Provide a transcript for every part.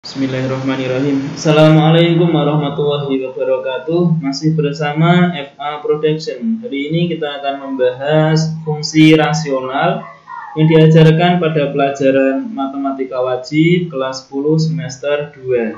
Bismillahirrahmanirrahim. Assalamualaikum warahmatullahi wabarakatuh. Masih bersama FA Production. Hari ini kita akan membahas fungsi rasional yang diajarkan pada pelajaran matematika wajib kelas 10 semester 2.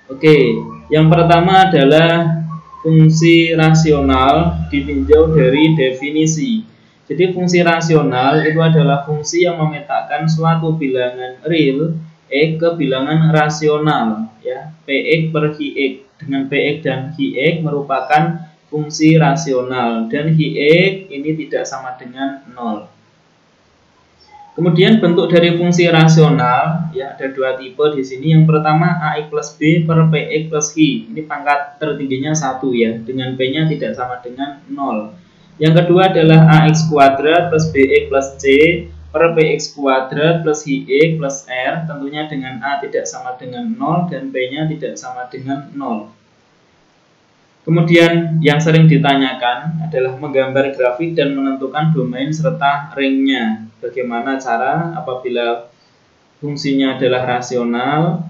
Oke, yang pertama adalah fungsi rasional ditinjau dari definisi. Jadi fungsi rasional itu adalah fungsi yang memetakan suatu bilangan real ke bilangan rasional, ya, Px per Qx. Dengan Px dan Qx merupakan fungsi rasional dan Qx ini tidak sama dengan 0. Kemudian bentuk dari fungsi rasional, ya, ada dua tipe di sini. Yang pertama ax plus b per Px plus Q. Ini pangkat tertingginya 1, ya, dengan p-nya tidak sama dengan 0. Yang kedua adalah ax kuadrat plus bx plus c per px kuadrat plus hx plus r, tentunya dengan a tidak sama dengan 0 dan p-nya tidak sama dengan 0. Kemudian yang sering ditanyakan adalah menggambar grafik dan menentukan domain serta ringnya. Bagaimana cara apabila fungsinya adalah rasional?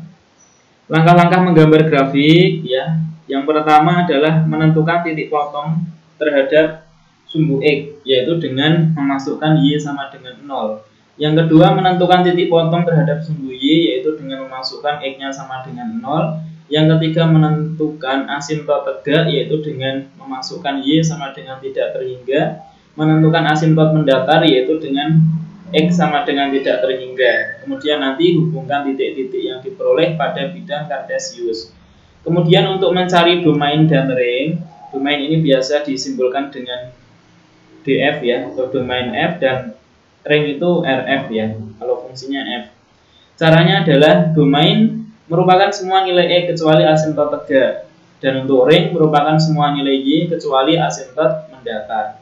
Langkah-langkah menggambar grafik, ya. Yang pertama adalah menentukan titik potong terhadap sumbu X, yaitu dengan memasukkan Y sama dengan 0. Yang kedua, menentukan titik potong terhadap sumbu Y, yaitu dengan memasukkan X-nya sama dengan 0. Yang ketiga, menentukan asimtot tegak, yaitu dengan memasukkan Y sama dengan tidak terhingga. Menentukan asimtot mendatar, yaitu dengan X sama dengan tidak terhingga. Kemudian nanti hubungkan titik-titik yang diperoleh pada bidang kartesius. Kemudian untuk mencari domain dan ring, domain ini biasa disimbolkan dengan df, ya, atau domain f, dan ring itu rf, ya, kalau fungsinya f. Caranya adalah domain merupakan semua nilai e kecuali asimtot tegak, dan untuk ring merupakan semua nilai y kecuali asimtot mendatar.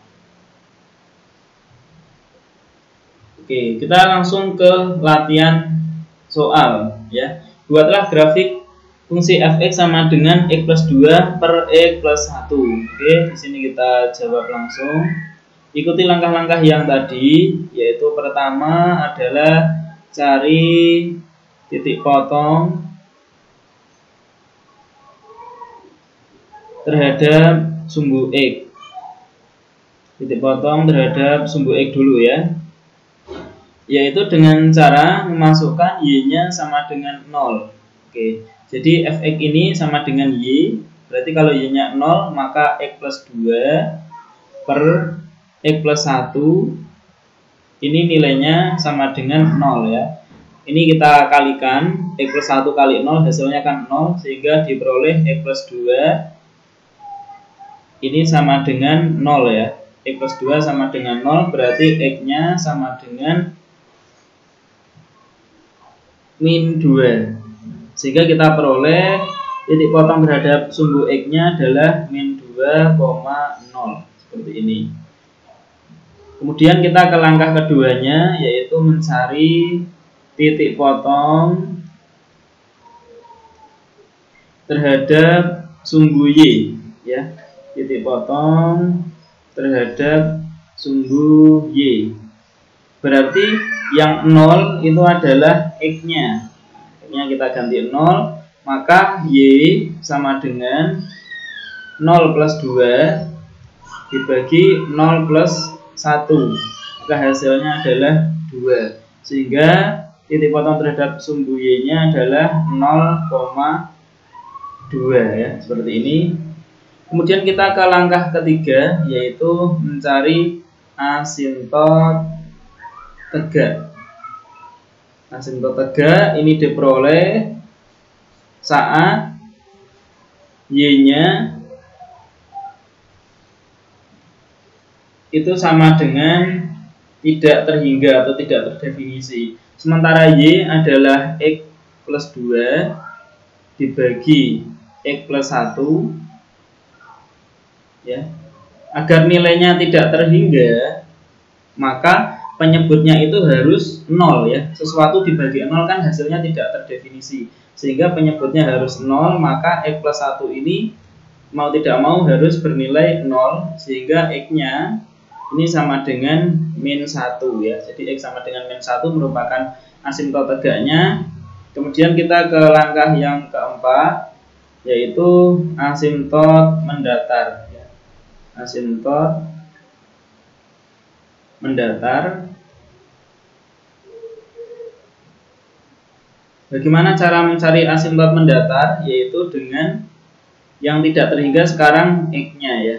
Oke, kita langsung ke latihan soal, ya. Buatlah grafik fungsi fx sama dengan x plus 2 per x plus 1. Oke, di sini kita jawab langsung. Ikuti langkah-langkah yang tadi, yaitu pertama adalah cari titik potong terhadap sumbu X. Titik potong terhadap sumbu X dulu, ya. Yaitu dengan cara memasukkan Y-nya sama dengan 0. Oke, jadi fx ini sama dengan Y. Berarti kalau Y-nya 0, maka X plus 2 per X plus 1 ini nilainya sama dengan 0, ya. Ini kita kalikan, X plus 1 kali 0 hasilnya kan 0, sehingga diperoleh X plus 2 ini sama dengan 0, ya. X plus 2 sama dengan 0, berarti X-nya sama dengan min 2. Sehingga kita peroleh titik potong terhadap sumbu X-nya adalah min 2,0. Seperti ini. Kemudian kita ke langkah keduanya, yaitu mencari titik potong terhadap sumbu Y, ya. Titik potong terhadap sumbu Y. Berarti yang 0 itu adalah X-nya. X-nya kita ganti 0, maka Y sama dengan 0 plus 2 dibagi 0 plus 1, maka hasilnya adalah 2, sehingga titik potong terhadap sumbu Y-nya adalah 0,2, ya, seperti ini. Kemudian kita ke langkah ketiga, yaitu mencari asimtot tegak. Asimtot tegak ini diperoleh saat Y-nya itu sama dengan tidak terhingga atau tidak terdefinisi. Sementara Y adalah X plus 2 dibagi X plus 1, ya. Agar nilainya tidak terhingga, maka penyebutnya itu harus 0, ya. Sesuatu dibagi 0 kan hasilnya tidak terdefinisi, sehingga penyebutnya harus 0, maka X plus 1 ini mau tidak mau harus bernilai 0, sehingga X-nya ini sama dengan min 1, ya. Jadi X sama dengan min 1 merupakan asimtot tegaknya. Kemudian kita ke langkah yang keempat, yaitu asimtot mendatar. Asimtot mendatar. Bagaimana cara mencari asimtot mendatar? Yaitu dengan yang tidak terhingga sekarang X-nya ya.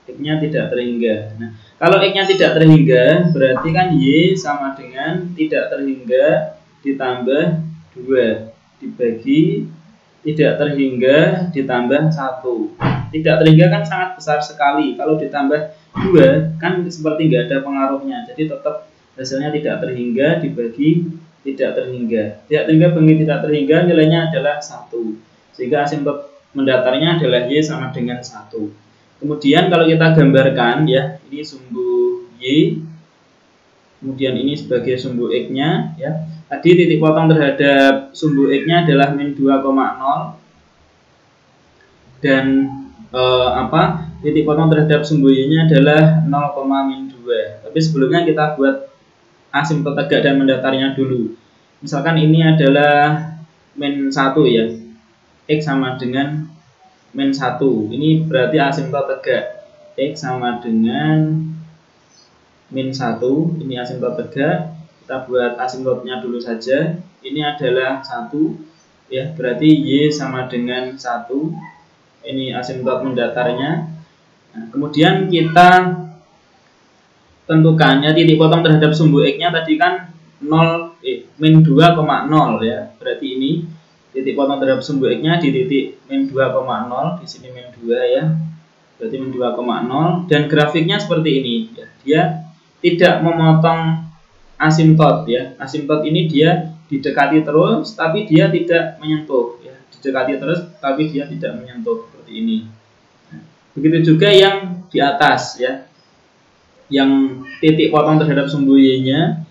X-nya tidak terhingga. Nah, kalau X-nya tidak terhingga, berarti kan Y sama dengan tidak terhingga ditambah 2 dibagi tidak terhingga ditambah 1. Tidak terhingga kan sangat besar sekali. Kalau ditambah 2 kan seperti nggak ada pengaruhnya. Jadi tetap hasilnya tidak terhingga dibagi tidak terhingga. Tidak terhingga bagi tidak terhingga nilainya adalah 1. Sehingga asimtot mendatarnya adalah Y sama dengan 1. Kemudian kalau kita gambarkan ya, ini sumbu Y, kemudian ini sebagai sumbu X-nya ya. Tadi titik potong terhadap sumbu X-nya adalah min 2,0 dan titik potong terhadap sumbu Y-nya adalah 0,-2. Tapi sebelumnya kita buat asimtot tegak dan mendatarnya dulu. Misalkan ini adalah min 1 ya. X sama dengan min 1. Ini berarti asimtot tegak. X sama dengan min 1. Ini asimtot tegak. Kita buat asimtotnya dulu saja. Ini adalah 1 ya, berarti Y sama dengan 1. Ini asimtot mendatarnya. Nah, kemudian kita tentukannya titik potong terhadap sumbu X-nya tadi kan min 2,0 ya. Berarti ini titik potong terhadap sumbu X-nya di titik min 2,0, di sini min 2 ya. Berarti min 2,0 dan grafiknya seperti ini ya. Dia tidak memotong asimtot ya. Asimtot ini dia didekati terus tapi dia tidak menyentuh ya. Didekati terus tapi dia tidak menyentuh seperti ini. Nah, begitu juga yang di atas ya. Yang titik potong terhadap sumbu Y-nya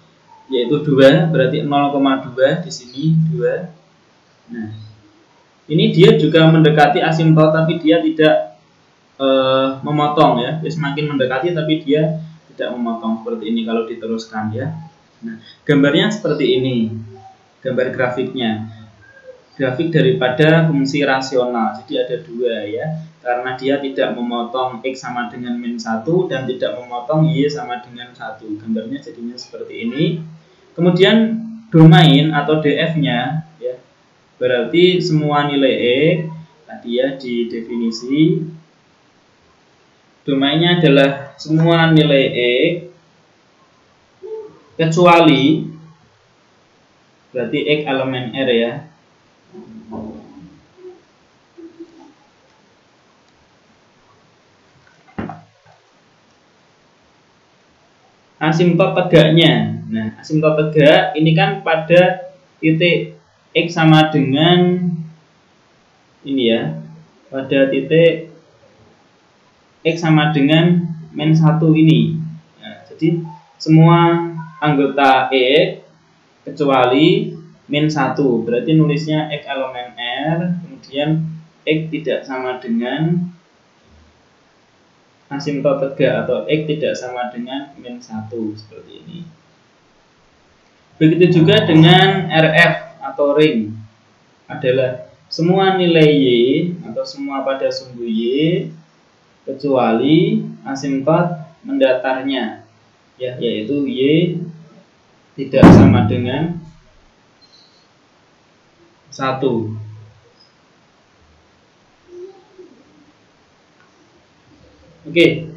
yaitu 2, berarti 0,2 di sini 2. Nah, ini dia juga mendekati asimtot tapi dia tidak memotong ya. Dia semakin mendekati tapi dia tidak memotong seperti ini kalau diteruskan ya. Nah, gambarnya seperti ini. Gambar grafiknya. Grafik daripada fungsi rasional. Jadi ada 2 ya. Karena dia tidak memotong X sama dengan min 1 dan tidak memotong Y sama dengan 1. Gambarnya jadinya seperti ini. Kemudian domain atau DF-nya ya, berarti semua nilai X tadi ya di definisi. Domainnya adalah semua nilai X kecuali berarti X elemen R ya. Asimtot tegaknya. Nah, asimtot tegak ini kan pada titik X sama dengan ini ya. Pada titik X sama dengan min 1 ini. Nah, jadi semua anggota X kecuali min 1. Berarti nulisnya X elemen R, kemudian X tidak sama dengan asimtot tegak atau X tidak sama dengan min 1 seperti ini. Begitu juga dengan RF atau ring adalah semua nilai Y atau semua pada sumbu Y kecuali asimtot mendatarnya ya, yaitu Y tidak sama dengan 1. Oke,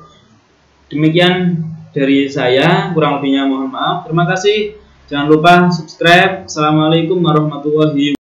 demikian dari saya, kurang lebihnya mohon maaf. Terima kasih. Jangan lupa subscribe. Assalamualaikum warahmatullahi wabarakatuh.